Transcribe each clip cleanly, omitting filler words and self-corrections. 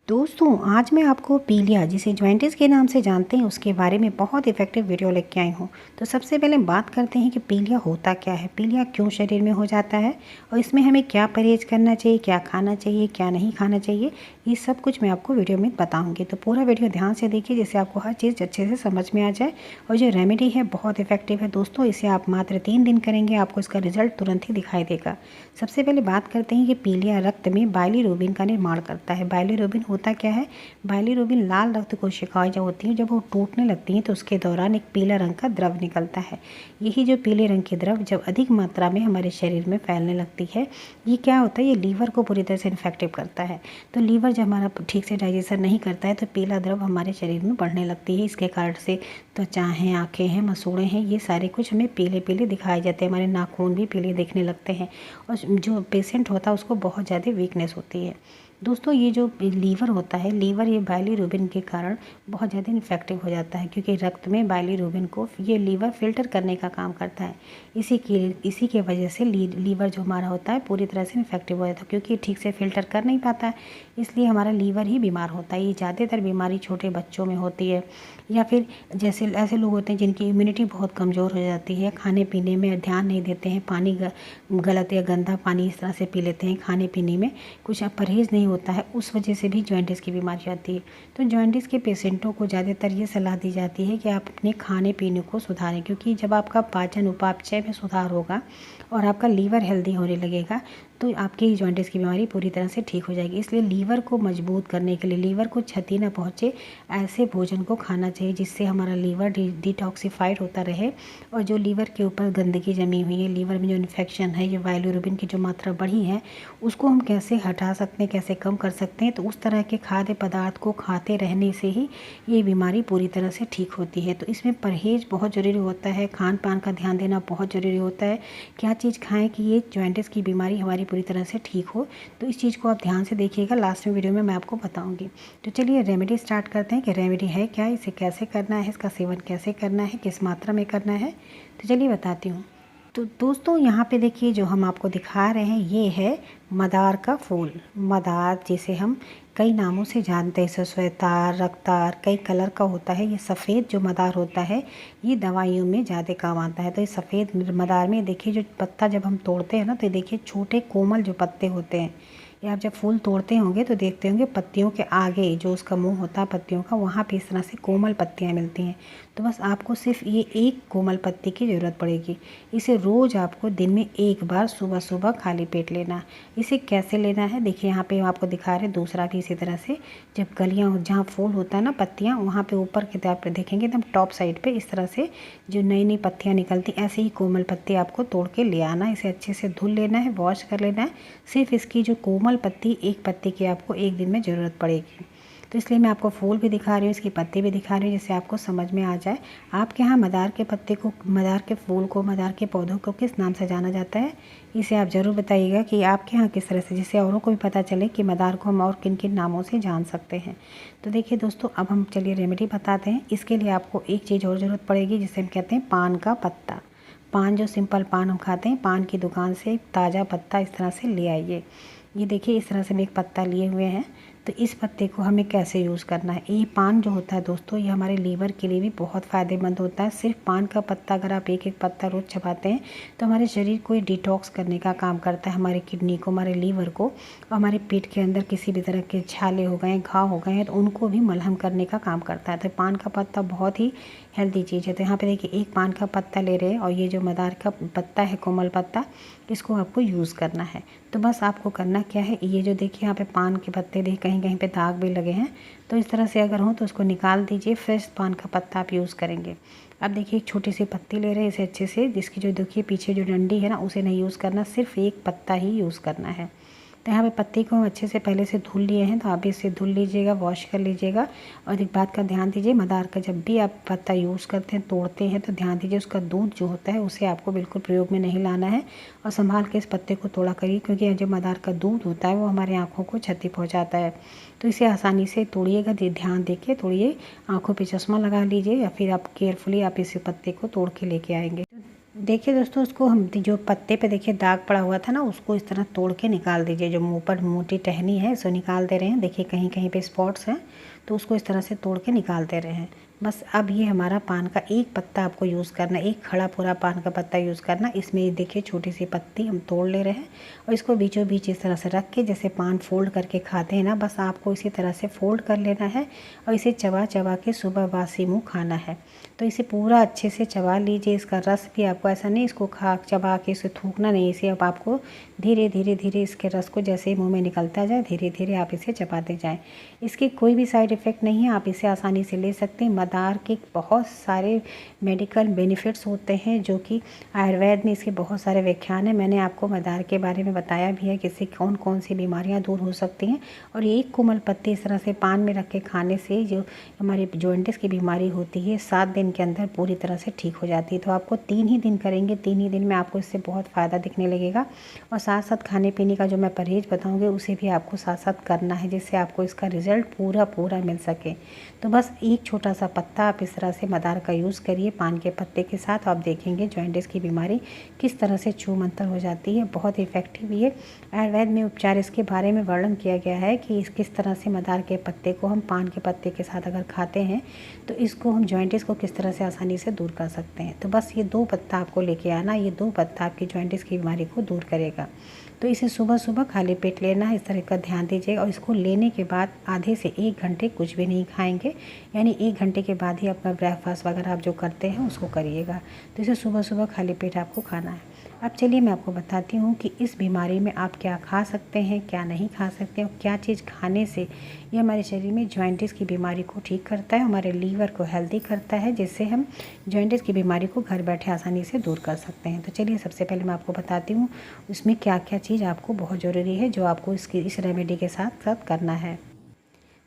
दोस्तों आज मैं आपको पीलिया जिसे जॉइंटिस के नाम से जानते हैं उसके बारे में बहुत इफेक्टिव वीडियो लेके आई हूँ। तो सबसे पहले बात करते हैं कि पीलिया होता क्या है, पीलिया क्यों शरीर में हो जाता है और इसमें हमें क्या परहेज़ करना चाहिए, क्या खाना चाहिए, क्या नहीं खाना चाहिए, ये सब कुछ मैं आपको वीडियो में बताऊँगी। तो पूरा वीडियो ध्यान से देखिए जिससे आपको हर चीज़ अच्छे से समझ में आ जाए। और जो रेमेडी है बहुत इफेक्टिव है दोस्तों, इसे आप मात्र 3 दिन करेंगे, आपको इसका रिजल्ट तुरंत ही दिखाई देगा। सबसे पहले बात करते हैं कि पीलिया रक्त में बाइलिरुबिन का निर्माण करता है। बाइलिरुबिन होता क्या है? बाइलिरुबिन लाल रक्त कोशिकाएं जो होती हैं जब वो टूटने लगती हैं तो उसके दौरान एक पीला रंग का द्रव निकलता है। यही जो पीले रंग की द्रव जब अधिक मात्रा में हमारे शरीर में फैलने लगती है, ये क्या होता है, ये लीवर को पूरी तरह से इन्फेक्टिव करता है। तो लीवर जब हमारा ठीक से डाइजेशन नहीं करता है तो पीला द्रव हमारे शरीर में बढ़ने लगती है। इसके कारण से त्वचा हैं, आँखें हैं, मसूड़े हैं, ये सारे कुछ हमें पीले पीले दिखाई जाते हैं। हमारे नाखून भी पीले दिखने लगते हैं और जो पेशेंट होता है उसको बहुत ज़्यादा वीकनेस होती है। दोस्तों ये जो लीवर होता है, लीवर ये बाइलिरुबिन के कारण बहुत ज़्यादा इन्फेक्टिव हो जाता है क्योंकि रक्त में बाइलिरुबिन को ये लीवर फिल्टर करने का काम करता है। इसी के वजह से लीवर जो हमारा होता है पूरी तरह से इन्फेक्टिव हो जाता है क्योंकि ठीक से फिल्टर कर नहीं पाता है, इसलिए हमारा लीवर ही बीमार होता है। ये ज़्यादातर बीमारी छोटे बच्चों में होती है या फिर जैसे ऐसे लोग होते हैं जिनकी इम्यूनिटी बहुत कमज़ोर हो जाती है, खाने पीने में ध्यान नहीं देते हैं, पानी गलत या गंदा पानी इस तरह से पी लेते हैं, खाने पीने में कुछ परहेज़ नहीं होता है, उस वजह से भी जॉइंटिस की बीमारी आती है। तो जॉइंटिस के पेशेंटों को ज़्यादातर ये सलाह दी जाती है कि आप अपने खाने पीने को सुधारें क्योंकि जब आपका पाचन उपापचय में सुधार होगा और आपका लीवर हेल्दी होने लगेगा तो आपकी जॉइंटिस की बीमारी पूरी तरह से ठीक हो जाएगी। इसलिए लीवर को मजबूत करने के लिए, लीवर को क्षति न पहुँचे, ऐसे भोजन को खाना चाहिए जिससे हमारा लीवर डिटॉक्सिफाइड होता रहे और जो लीवर के ऊपर गंदगी जमी हुई है, लीवर में जो इन्फेक्शन है, ये बाइलिरुबिन की जो मात्रा बढ़ी है उसको हम कैसे हटा सकते हैं, कैसे कम कर सकते हैं। तो उस तरह के खाद्य पदार्थ को खाते रहने से ही ये बीमारी पूरी तरह से ठीक होती है। तो इसमें परहेज़ बहुत ज़रूरी होता है, खान पान का ध्यान देना बहुत ज़रूरी होता है, क्या चीज़ खाएं कि ये जॉइंटिस की बीमारी हमारी पूरी तरह से ठीक हो। तो इस चीज़ को आप ध्यान से देखिएगा, लास्ट में वीडियो में मैं आपको बताऊँगी। तो चलिए रेमेडी स्टार्ट करते हैं कि रेमेडी है क्या, इसे कैसे करना है, इसका सेवन कैसे करना है, किस मात्रा में करना है। तो चलिए बताती हूँ। तो दोस्तों यहाँ पे देखिए जो हम आपको दिखा रहे हैं ये है मदार का फूल। मदार जिसे हम कई नामों से जानते हैं, श्वेतार, रक्तार, कई कलर का होता है। ये सफ़ेद जो मदार होता है ये दवाइयों में ज़्यादा काम आता है। तो ये सफ़ेद मदार में देखिए जो पत्ता जब हम तोड़ते हैं ना तो देखिए छोटे कोमल जो पत्ते होते हैं, ये आप जब फूल तोड़ते होंगे तो देखते होंगे पत्तियों के आगे जो उसका मुंह होता है पत्तियों का, वहाँ पे इस तरह से कोमल पत्तियाँ मिलती हैं। तो बस आपको सिर्फ ये एक कोमल पत्ती की ज़रूरत पड़ेगी। इसे रोज़ आपको दिन में एक बार सुबह सुबह खाली पेट लेना। इसे कैसे लेना है देखिए, यहाँ पे आपको दिखा रहे हैं दूसरा भी इसी तरह से। जब कलियाँ जहाँ फूल होता है ना, पत्तियाँ, वहाँ पे ऊपर की तरफ देखेंगे एकदम टॉप साइड पे इस तरह से जो नई नई पत्तियाँ निकलती, ऐसे ही कोमल पत्ती आपको तोड़ के ले आना। इसे अच्छे से धुल लेना है, वॉश कर लेना है। सिर्फ इसकी जो कोमल पत्ती, एक पत्ती की आपको एक दिन में ज़रूरत पड़ेगी। तो इसलिए मैं आपको फूल भी दिखा रही हूँ, इसकी पत्ती भी दिखा रही हूँ जिससे आपको समझ में आ जाए। आपके यहाँ मदार के पत्ते को, मदार के फूल को, मदार के पौधों को किस नाम से जाना जाता है, इसे आप ज़रूर बताइएगा कि आपके यहाँ किस तरह से, जिससे औरों को भी पता चले कि मदार को हम और किन किन नामों से जान सकते हैं। तो देखिए दोस्तों अब हम चलिए रेमेडी बताते हैं। इसके लिए आपको एक चीज़ और ज़रूरत पड़ेगी जिसे हम कहते हैं पान का पत्ता। पान, जो सिंपल पान हम खाते हैं, पान की दुकान से ताज़ा पत्ता इस तरह से ले आइए। ये देखिए इस तरह से हम एक पत्ता लिए हुए हैं। तो इस पत्ते को हमें कैसे यूज़ करना है, ये पान जो होता है दोस्तों ये हमारे लीवर के लिए भी बहुत फ़ायदेमंद होता है। सिर्फ पान का पत्ता अगर आप एक एक पत्ता रोज़ चबाते हैं तो हमारे शरीर को ये डिटॉक्स करने का काम करता है, हमारे किडनी को, हमारे लीवर को, और हमारे पेट के अंदर किसी भी तरह के छाले हो गए, घाव हो गए हैं तो उनको भी मलहम करने का काम करता है। तो पान का पत्ता बहुत ही हेल्दी चीज़ है। तो यहाँ पे देखिए एक पान का पत्ता ले रहे हैं और ये जो मदार का पत्ता है, कोमल पत्ता, इसको आपको यूज़ करना है। तो बस आपको करना क्या है, ये जो देखिए यहाँ पे पान के पत्ते देखिए कहीं कहीं पे दाग भी लगे हैं, तो इस तरह से अगर हो तो उसको निकाल दीजिए। फ्रेश पान का पत्ता आप यूज़ करेंगे। अब देखिए एक छोटी सी पत्ती ले रहे हैं, इसे अच्छे से, जिसकी जो देखिए पीछे जो डंडी है ना उसे नहीं यूज़ करना, सिर्फ एक पत्ता ही यूज़ करना है। तो यहाँ पे पत्ती को हम अच्छे से पहले से धुल लिए हैं, तो आप भी इसे धुल लीजिएगा, वॉश कर लीजिएगा। और एक बात का ध्यान दीजिए, मदार का जब भी आप पत्ता यूज़ करते हैं, तोड़ते हैं, तो ध्यान दीजिए उसका दूध जो होता है उसे आपको बिल्कुल प्रयोग में नहीं लाना है और संभाल के इस पत्ते को तोड़ा करिए क्योंकि जो मदार का दूध होता है वो हमारी आँखों को क्षति पहुँचाता है। तो इसे आसानी से तोड़िएगा, ध्यान देके तोड़िए, आँखों पर चश्मा लगा लीजिए या फिर आप केयरफुली आप इस पत्ते को तोड़ के लेके आएंगे। देखिए दोस्तों, उसको हम जो पत्ते पे देखिए दाग पड़ा हुआ था ना, उसको इस तरह तोड़ के निकाल दीजिए। जो मुँह पर मोटी टहनी है उसको निकाल दे रहे हैं। देखिए कहीं कहीं पे स्पॉट्स हैं, तो उसको इस तरह से तोड़ के निकाल दे रहे हैं। बस अब ये हमारा पान का एक पत्ता आपको यूज़ करना, एक खड़ा पूरा पान का पत्ता यूज़ करना। इसमें देखिए छोटी सी पत्ती हम तोड़ ले रहे हैं और इसको बीचों बीच इस तरह से रख के, जैसे पान फोल्ड करके खाते हैं ना, बस आपको इसी तरह से फोल्ड कर लेना है और इसे चबा चबा के सुबह बासी मुँह खाना है। तो इसे पूरा अच्छे से चबा लीजिए। इसका रस भी आपको ऐसा नहीं इसको खा चबा के इसे थूकना नहीं, इसे अब आपको धीरे धीरे धीरे इसके रस को जैसे ही मुंह में निकलता जाए धीरे धीरे आप इसे चबाते जाएं। इसके कोई भी साइड इफ़ेक्ट नहीं है, आप इसे आसानी से ले सकते हैं। मदार के बहुत सारे मेडिकल बेनिफिट्स होते हैं, जो कि आयुर्वेद में इसके बहुत सारे व्याख्यान हैं। मैंने आपको मदार के बारे में बताया भी है कि इससे कौन कौन सी बीमारियाँ दूर हो सकती हैं। और एक कोमल पत्ती इस तरह से पान में रख के खाने से जो हमारी जॉइंटिस की बीमारी होती है 7 दिन के अंदर पूरी तरह से ठीक हो जाती है। तो आपको 3 ही दिन करेंगे, 3 ही दिन में आपको इससे बहुत फ़ायदा दिखने लगेगा। और साथ साथ खाने पीने का जो मैं परहेज़ बताऊंगी उसे भी आपको साथ साथ करना है, जिससे आपको इसका रिज़ल्ट पूरा पूरा मिल सके। तो बस एक छोटा सा पत्ता आप इस तरह से मदार का यूज़ करिए पान के पत्ते के साथ, आप देखेंगे जॉइंटिस की बीमारी किस तरह से छूमंतर हो जाती है। बहुत इफ़ेक्टिव ये आयुर्वेद में उपचार, इसके बारे में वर्णन किया गया है कि किस तरह से मदार के पत्ते को हम पान के पत्ते के साथ अगर खाते हैं तो इसको हम जॉइंटिस को किस तरह से आसानी से दूर कर सकते हैं। तो बस ये 2 पत्ता आपको लेके आना, ये 2 पत्ता आपकी जॉइंटिस की बीमारी को दूर करेगा। तो इसे सुबह सुबह खाली पेट लेना है, इस तरह का ध्यान दीजिएगा। और इसको लेने के बाद आधे से 1 घंटे कुछ भी नहीं खाएंगे, यानी 1 घंटे के बाद ही अपना ब्रेकफास्ट वगैरह आप जो करते हैं उसको करिएगा। तो इसे सुबह सुबह खाली पेट आपको खाना है। अब चलिए मैं आपको बताती हूँ कि इस बीमारी में आप क्या खा सकते हैं, क्या नहीं खा सकते हैं, और क्या चीज़ खाने से ये हमारे शरीर में जॉइंटिस की बीमारी को ठीक करता है, हमारे लीवर को हेल्दी करता है, जिससे हम जॉइंटिस की बीमारी को घर बैठे आसानी से दूर कर सकते हैं। तो चलिए सबसे पहले मैं आपको बताती हूँ उसमें क्या क्या चीज़ आपको बहुत ज़रूरी है, जो आपको इस रेमेडी के साथ साथ करना है।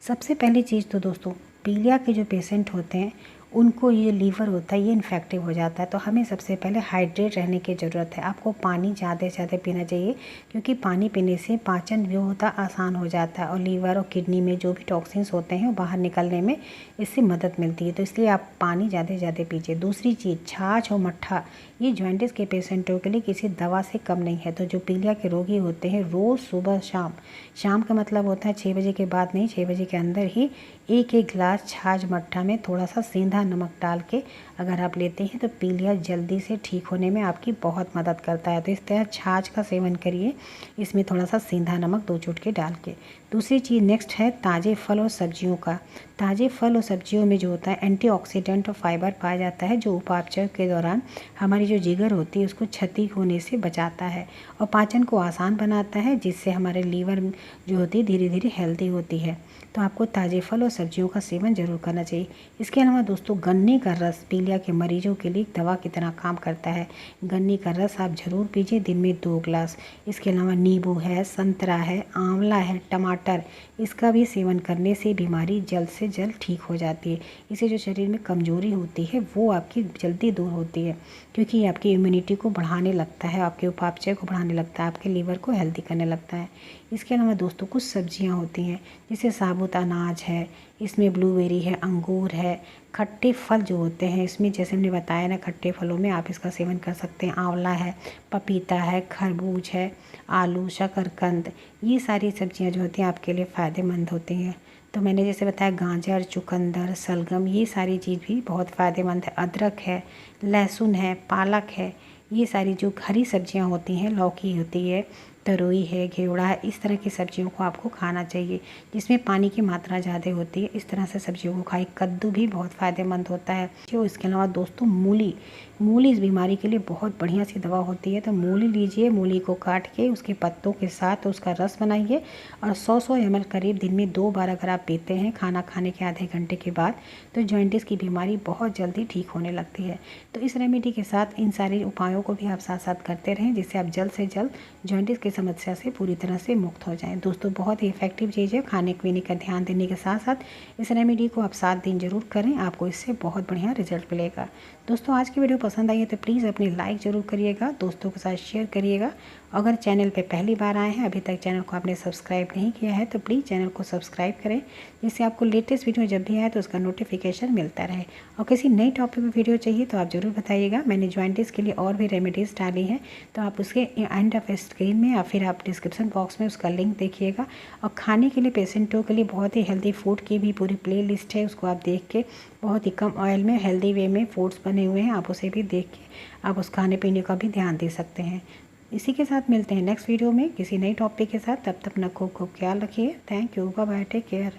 सबसे पहली चीज़ तो दोस्तों, पीलिया के जो पेशेंट होते हैं उनको ये लीवर होता है, ये इन्फेक्टिव हो जाता है। तो हमें सबसे पहले हाइड्रेट रहने की ज़रूरत है। आपको पानी ज़्यादा से ज़्यादा पीना चाहिए, क्योंकि पानी पीने से पाचन जो होता है आसान हो जाता है और लीवर और किडनी में जो भी टॉक्सिन्स होते हैं वो बाहर निकलने में इससे मदद मिलती है। तो इसलिए आप पानी ज़्यादा से ज़्यादा पीजिए। दूसरी चीज़, छाछ और मट्ठा, ये जॉइंटिस के पेशेंटों के लिए किसी दवा से कम नहीं है। तो जो पीलिया के रोगी होते हैं रोज़ सुबह शाम, शाम का मतलब होता है 6 बजे के बाद नहीं, 6 बजे के अंदर ही 1-1 गिलास छाछ मट्ठा में थोड़ा सा सेंधा नमक डाल के अगर आप लेते हैं तो पीलिया जल्दी से ठीक होने में आपकी बहुत मदद करता है। तो इस तरह छाछ का सेवन करिए, इसमें थोड़ा सा सेंधा नमक 2 चुटकी डाल के। दूसरी चीज़ नेक्स्ट है ताज़े फल और सब्जियों का। ताज़े फल और सब्जियों में जो होता है एंटीऑक्सीडेंट और फाइबर पाया जाता है, जो उपापचय के दौरान हमारी जो जिगर होती है उसको क्षति होने से बचाता है और पाचन को आसान बनाता है, जिससे हमारे लीवर जो होती है धीरे धीरे हेल्दी होती है। तो आपको ताज़े फल और सब्जियों का सेवन जरूर करना चाहिए। इसके अलावा दोस्तों, गन्ने का रस पीलिया के मरीजों के लिए दवा की तरह काम करता है। गन्ने का रस आप ज़रूर पीजिए, दिन में 2 गिलास। इसके अलावा नींबू है, संतरा है, आंवला है, टमाटर, इसका भी सेवन करने से बीमारी जल्द से जल्द ठीक हो जाती है। इससे जो शरीर में कमजोरी होती है वो आपकी जल्दी दूर होती है, क्योंकि ये आपकी इम्यूनिटी को बढ़ाने लगता है, आपके उपापचय को बढ़ाने लगता है, आपके लीवर को हेल्दी करने लगता है। इसके अलावा दोस्तों, कुछ सब्जियां होती हैं जैसे साबुत अनाज है, इसमें ब्लूबेरी है, अंगूर है, खट्टे फल जो होते हैं इसमें, जैसे हमने बताया ना, खट्टे फलों में आप इसका सेवन कर सकते हैं। आंवला है, पपीता है, खरबूज है, आलू, शकरकंद, ये सारी सब्जियां जो होती हैं आपके लिए फ़ायदेमंद होती हैं। तो मैंने जैसे बताया गाजर, चुकंदर, सलगम, ये सारी चीज़ भी बहुत फ़ायदेमंद है। अदरक है, लहसुन है, पालक है, ये सारी जो हरी सब्जियां होती हैं, लौकी होती है, तरोई है, घेवड़ा है, इस तरह की सब्जियों को आपको खाना चाहिए, जिसमें पानी की मात्रा ज़्यादा होती है। इस तरह से सब्जियों को खाएं। कद्दू भी बहुत फ़ायदेमंद होता है। जो इसके अलावा दोस्तों, मूली इस बीमारी के लिए बहुत बढ़िया सी दवा होती है। तो मूली लीजिए, मूली को काट के उसके पत्तों के साथ उसका रस बनाइए और 100 ml करीब दिन में 2 बार अगर आप पीते हैं खाना खाने के आधे घंटे के बाद, तो जॉइंटिस की बीमारी बहुत जल्दी ठीक होने लगती है। तो इस रेमेडी के साथ इन सारे उपायों को भी आप साथ साथ करते रहें, जिससे आप जल्द से जल्द जॉइंटिस की समस्या से पूरी तरह से मुक्त हो जाएं। दोस्तों, बहुत ही इफेक्टिव चीज़ है। खाने पीने का ध्यान देने के साथ साथ इस रेमेडी को आप 7 दिन जरूर करें, आपको इससे बहुत बढ़िया रिजल्ट मिलेगा। दोस्तों, आज की वीडियो पसंद आई है तो प्लीज़ अपनी लाइक ज़रूर करिएगा, दोस्तों के साथ शेयर करिएगा अगर चैनल पे पहली बार आए हैं, अभी तक चैनल को आपने सब्सक्राइब नहीं किया है तो प्लीज़ चैनल को सब्सक्राइब करें, जिससे आपको लेटेस्ट वीडियो जब भी आए तो उसका नोटिफिकेशन मिलता रहे। और किसी नई टॉपिक में वीडियो चाहिए तो आप ज़रूर बताइएगा। मैंने जॉइंटिस के लिए और भी रेमेडीज़ डाली हैं, तो आप उसके एंड ऑफ स्क्रीन में या फिर आप डिस्क्रिप्शन बॉक्स में उसका लिंक देखिएगा। और खाने के लिए पेशेंटों के लिए बहुत ही हेल्दी फूड की भी पूरी प्ले लिस्ट है, उसको आप देख के बहुत ही कम ऑयल में हेल्दी वे में फूड्स बने हुए हैं, आप उसे भी देख के आप उस खाने पीने का भी ध्यान दे सकते हैं। इसी के साथ मिलते हैं नेक्स्ट वीडियो में किसी नई टॉपिक के साथ। तब तक अपना खूब खूब ख्याल रखिए। Thank you, bye bye, take care.